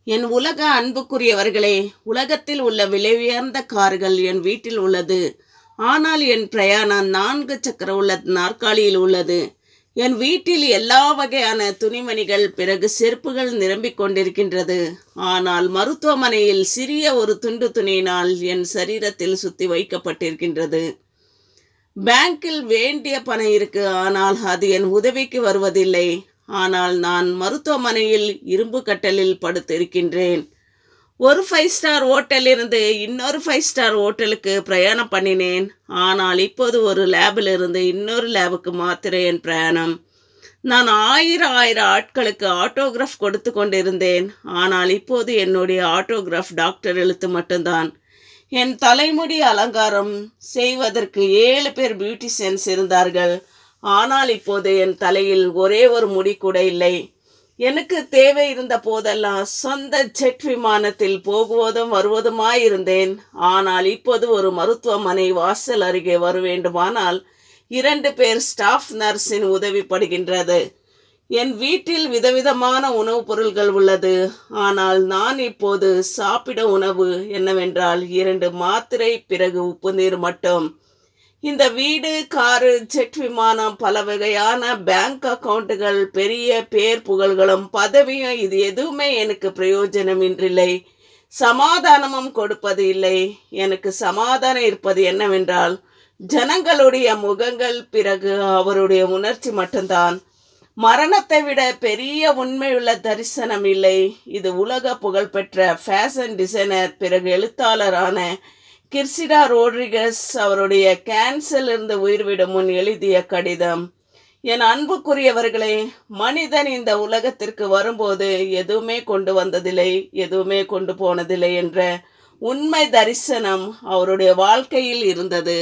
என் உலக அன்புக்குரியவர்களே, உலகத்தில் உள்ள விலையுயர்ந்த கார்கள் என் வீட்டில் உள்ளது. ஆனால் என் பிரயாணம் 4 சக்கர உள்ள நாற்காலியில் உள்ளது. என் வீட்டில் எல்லா வகையான துணிமணிகள், பிறகு செருப்புகள் நிரம்பிக் கொண்டிருக்கின்றது. ஆனால் மருத்துவமனையில் சிறிய ஒரு துண்டு துணியினால் என் சரீரத்தில் சுத்தி வைக்கப்பட்டிருக்கின்றது. பேங்கில் வேண்டிய பணம் இருக்கு, ஆனால் அது என் உதவிக்கு வருவதில்லை. ஆனால் நான் மருத்துவமனையில் இரும்பு கட்டலில் படுத்திருக்கின்றேன். ஒரு 5 ஸ்டார் ஹோட்டலிலிருந்து இன்னொரு 5 ஸ்டார் ஹோட்டலுக்கு பிரயாணம் பண்ணினேன். ஆனால் இப்போது ஒரு லேபிலிருந்து இன்னொரு லேபுக்கு மாத்திர என் பிரயாணம். நான் ஆயிரம் ஆட்களுக்கு ஆட்டோகிராஃப் கொடுத்து கொண்டிருந்தேன். ஆனால் இப்போது என்னுடைய ஆட்டோகிராஃப் டாக்டர் எழுத்து மட்டும்தான். என் தலைமுடி அலங்காரம் செய்வதற்கு 7 பேர் பியூட்டிஷியன்ஸ் இருந்தார்கள். ஆனால் இப்போது என் தலையில் ஒரே ஒரு முடி கூட இல்லை. எனக்கு தேவை இருந்த போதெல்லாம் சொந்த ஜெட் விமானத்தில் போகுவதும் வருவதுமாயிருந்தேன். ஆனால் இப்போது ஒரு மருத்துவமனை வாசல் அருகே வர வேண்டுமானால் 2 பேர் ஸ்டாஃப் நர்ஸின் உதவிப்படுகின்றது. என் வீட்டில் விதவிதமான உணவுப் பொருள்கள் உள்ளது. ஆனால் நான் இப்போது சாப்பிட உணவு என்னவென்றால் 2 மாத்திரை, பிறகு உப்பு நீர் மட்டும். இந்த வீடு, காரு, ஜெட் விமானம், பல வகையான பேங்க் அக்கவுண்டுகள், பெரிய பேர் புகழ்களும் பதவியும், இது எதுவுமே எனக்கு பிரயோஜனம் இன்றில்லை. சமாதானமும் கொடுப்பது இல்லை. எனக்கு சமாதானம் இருப்பது என்னவென்றால் ஜனங்களுடைய முகங்கள், பிறகு அவருடைய உணர்ச்சி மட்டும்தான். மரணத்தை விட பெரிய உண்மையுள்ள தரிசனம் இல்லை. இது உலக புகழ்பெற்ற ஃபேஷன் டிசைனர், பிறகு எழுத்தாளரான கிர்சிடா ரோட்ரிகஸ் அவருடைய கேன்சரில் இருந்து உயிர்விடும் முன் எழுதிய கடிதம். என் அன்புக்குரியவர்களே, மனிதன் இந்த உலகத்திற்கு வரும்போது எதுவுமே கொண்டு வந்ததில்லை, எதுவுமே கொண்டு போனதில்லை என்ற உண்மை தரிசனம் அவருடைய வாழ்க்கையில் இருந்தது.